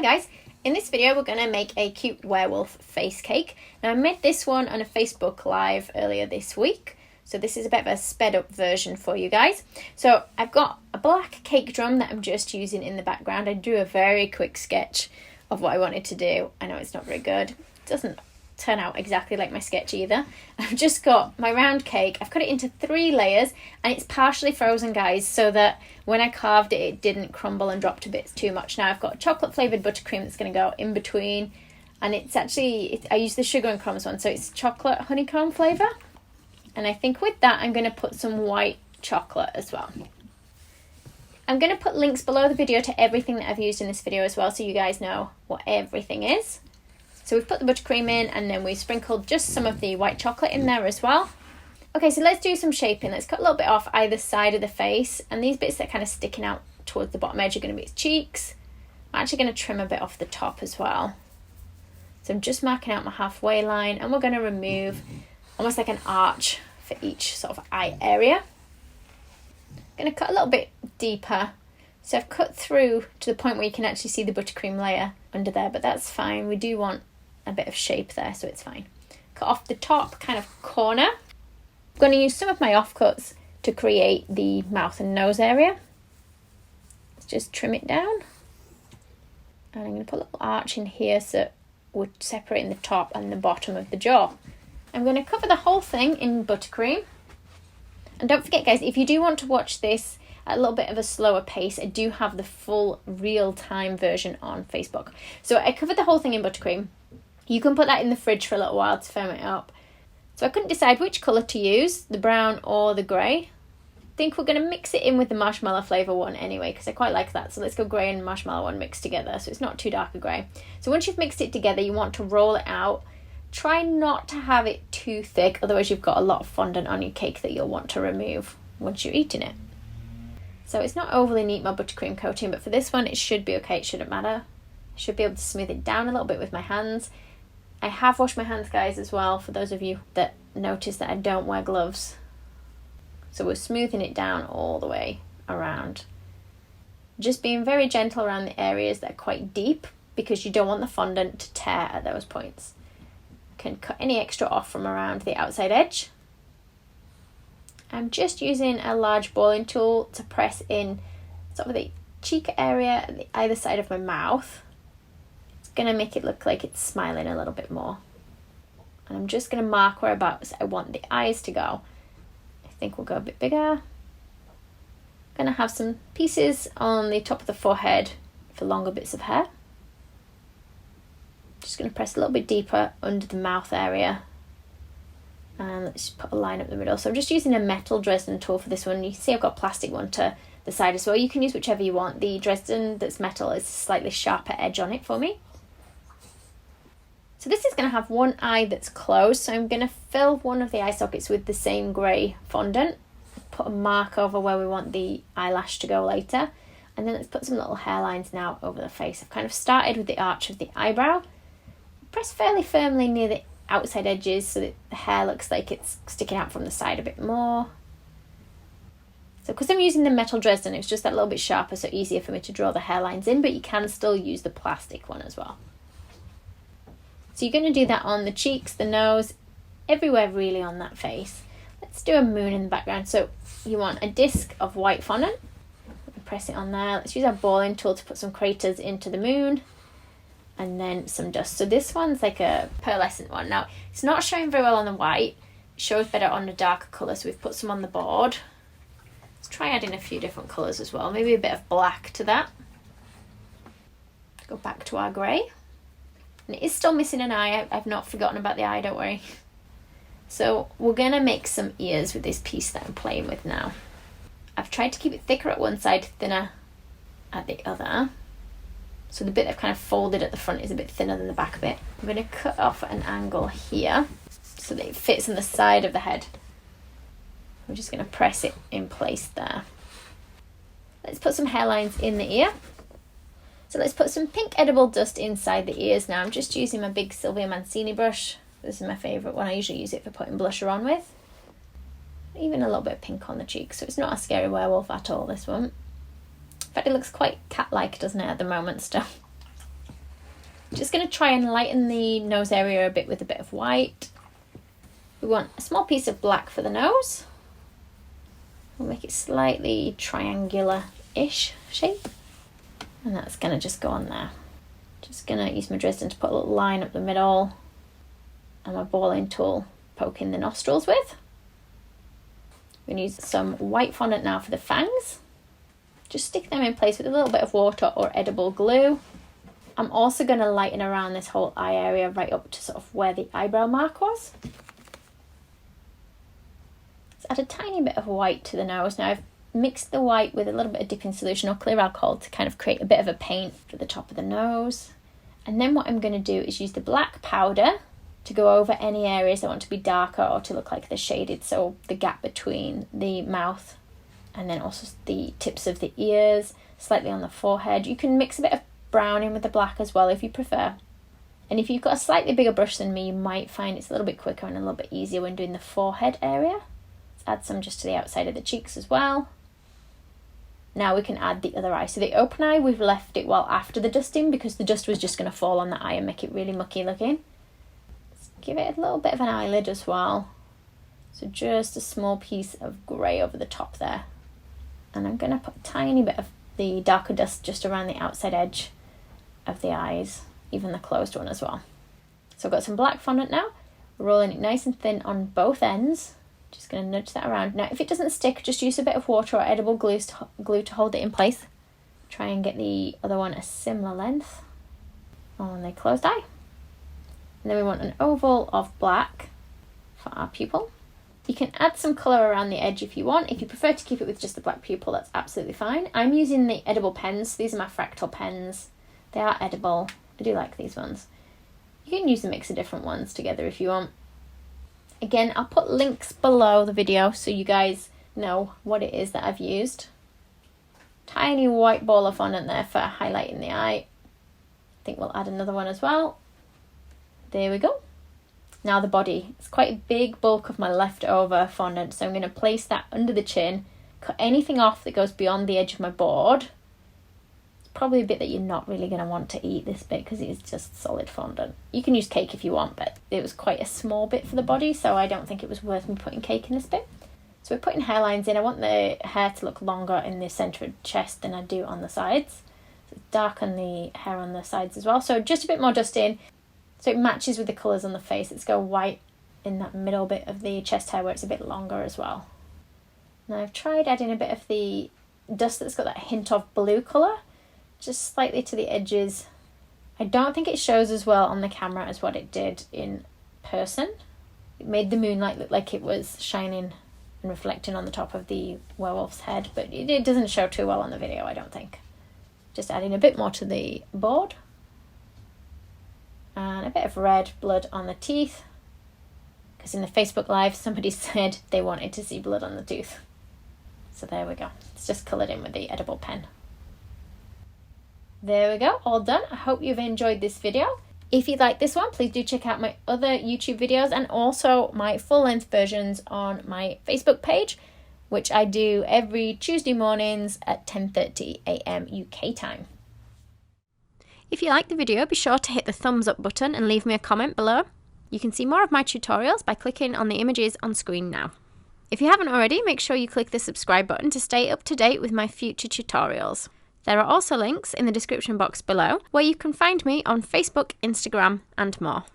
guys, in this video we're going to make a cute werewolf face cake. Now I made this one on a Facebook Live earlier this week, so this is a bit of a sped up version for you guys. So I've got a black cake drum that I'm just using in the background. I drew a very quick sketch of what I wanted to do. I know it's not very good, it doesn't turn out exactly like my sketch either. I've just got my round cake, I've cut it into 3 layers and it's partially frozen, guys, so that when I carved it, it didn't crumble and drop to bits too much. Now I've got chocolate flavoured buttercream that's going to go in between, and it's actually, I use the sugar and crumbs one, so it's chocolate honeycomb flavour. And I think with that I'm going to put some white chocolate as well. I'm going to put links below the video to everything that I've used in this video as well, so you guys know what everything is. So we've put the buttercream in and then we sprinkled just some of the white chocolate in there as well. Okay, so let's do some shaping. Let's cut a little bit off either side of the face, and these bits that are kind of sticking out towards the bottom edge are going to be its cheeks. I'm actually going to trim a bit off the top as well. So I'm just marking out my halfway line, and we're going to remove almost like an arch for each sort of eye area. I'm going to cut a little bit deeper. So I've cut through to the point where you can actually see the buttercream layer under there, but that's fine. We do want a bit of shape there, so it's fine. Cut off the top kind of corner. I'm going to use some of my offcuts to create the mouth and nose area. Let's just trim it down. And I'm going to put a little arch in here so we're separating the top and the bottom of the jaw. I'm going to cover the whole thing in buttercream. And don't forget, guys, if you do want to watch this at a little bit of a slower pace, I do have the full real-time version on Facebook. So I covered the whole thing in buttercream. You can put that in the fridge for a little while to firm it up. So I couldn't decide which colour to use, the brown or the grey. I think we're going to mix it in with the marshmallow flavour one anyway, because I quite like that. So let's go grey and marshmallow one mixed together, so it's not too dark a grey. So once you've mixed it together, you want to roll it out. Try not to have it too thick, otherwise you've got a lot of fondant on your cake that you'll want to remove once you're eating it. So it's not overly neat, my buttercream coating, but for this one it should be okay, it shouldn't matter. I should be able to smooth it down a little bit with my hands. I have washed my hands, guys, as well, for those of you that notice that I don't wear gloves. So we're smoothing it down all the way around. Just being very gentle around the areas that are quite deep, because you don't want the fondant to tear at those points. You can cut any extra off from around the outside edge. I'm just using a large balling tool to press in sort of the cheek area at the either side of my mouth. It's going to make it look like it's smiling a little bit more. And I'm just going to mark whereabouts I want the eyes to go. I think we'll go a bit bigger. Going to have some pieces on the top of the forehead for longer bits of hair. Just going to press a little bit deeper under the mouth area. And let's just put a line up the middle. So I'm just using a metal Dresden tool for this one. You can see I've got a plastic one to the side as well. You can use whichever you want. The Dresden that's metal is a slightly sharper edge on it for me. So this is going to have one eye that's closed. So I'm going to fill one of the eye sockets with the same grey fondant. Put a mark over where we want the eyelash to go later. And then let's put some little hairlines now over the face. I've kind of started with the arch of the eyebrow. Press fairly firmly near the outside edges so that the hair looks like it's sticking out from the side a bit more. So because I'm using the metal Dresden, it's just that little bit sharper, so easier for me to draw the hairlines in, but you can still use the plastic one as well. So you're going to do that on the cheeks, the nose, everywhere really on that face. Let's do a moon in the background. So you want a disc of white fondant. Press it on there. Let's use our balling tool to put some craters into the moon. And then some dust. So this one's like a pearlescent one. Now, it's not showing very well on the white. It shows better on a darker colour, so we've put some on the board. Let's try adding a few different colours as well. Maybe a bit of black to that. Go back to our grey. And it is still missing an eye. I've not forgotten about the eye, don't worry. So we're going to make some ears with this piece that I'm playing with now. I've tried to keep it thicker at one side, thinner at the other. So the bit I've kind of folded at the front is a bit thinner than the back bit. I'm going to cut off at an angle here so that it fits on the side of the head. We're just going to press it in place there. Let's put some hairlines in the ear. So let's put some pink edible dust inside the ears now. I'm just using my big Sylvia Mancini brush. This is my favourite one. I usually use it for putting blusher on with. Even a little bit of pink on the cheeks, so it's not a scary werewolf at all, this one. In fact, it looks quite cat-like, doesn't it, at the moment still. Just going to try and lighten the nose area a bit with a bit of white. We want a small piece of black for the nose. We'll make it slightly triangular-ish shape. And that's going to just go on there. Just going to use my Dresden to put a little line up the middle. And my balling tool poking the nostrils with. I'm going to use some white fondant now for the fangs. Just stick them in place with a little bit of water or edible glue. I'm also going to lighten around this whole eye area right up to sort of where the eyebrow mark was. Let's add a tiny bit of white to the nose. Now I've mixed the white with a little bit of dipping solution or clear alcohol to kind of create a bit of a paint for the top of the nose. And then what I'm going to do is use the black powder to go over any areas I want to be darker or to look like they're shaded. So the gap between the mouth and then also the tips of the ears, slightly on the forehead. You can mix a bit of brown in with the black as well if you prefer. And if you've got a slightly bigger brush than me, you might find it's a little bit quicker and a little bit easier when doing the forehead area. Let's add some just to the outside of the cheeks as well. Now we can add the other eye. So the open eye, we've left it well after the dusting because the dust was just going to fall on the eye and make it really mucky looking. Let's give it a little bit of an eyelid as well. So just a small piece of grey over the top there. And I'm going to put a tiny bit of the darker dust just around the outside edge of the eyes, even the closed one as well. So I've got some black fondant now, rolling it nice and thin on both ends. Just going to nudge that around. Now if it doesn't stick, just use a bit of water or edible glue to hold it in place. Try and get the other one a similar length on the closed eye. And then we want an oval of black for our pupil. You can add some colour around the edge if you want. If you prefer to keep it with just the black pupil, that's absolutely fine. I'm using the edible pens. These are my fractal pens. They are edible. I do like these ones. You can use a mix of different ones together if you want. Again, I'll put links below the video so you guys know what it is that I've used. Tiny white ball of fondant there for highlighting the eye. I think we'll add another one as well. There we go. Now the body. It's quite a big bulk of my leftover fondant, so I'm going to place that under the chin, cut anything off that goes beyond the edge of my board. It's probably a bit that you're not really going to want to eat, this bit, because it's just solid fondant. You can use cake if you want, but it was quite a small bit for the body, so I don't think it was worth me putting cake in this bit. So we're putting hairlines in. I want the hair to look longer in the centre of the chest than I do on the sides. So darken the hair on the sides as well. So just a bit more dust in. So it matches with the colours on the face. Let's go white in that middle bit of the chest hair where it's a bit longer as well. Now I've tried adding a bit of the dust that's got that hint of blue colour, just slightly to the edges. I don't think it shows as well on the camera as what it did in person. It made the moonlight look like it was shining and reflecting on the top of the werewolf's head, but it doesn't show too well on the video, I don't think. Just adding a bit more to the board. And a bit of red blood on the teeth, because in the Facebook Live somebody said they wanted to see blood on the tooth. So there we go. It's just coloured in with the edible pen. There we go, all done. I hope you've enjoyed this video. If you like this one, please do check out my other YouTube videos and also my full-length versions on my Facebook page, which I do every Tuesday mornings at 10:30 AM UK time. If you like the video, be sure to hit the thumbs up button and leave me a comment below. You can see more of my tutorials by clicking on the images on screen now. If you haven't already, make sure you click the subscribe button to stay up to date with my future tutorials. There are also links in the description box below where you can find me on Facebook, Instagram, and more.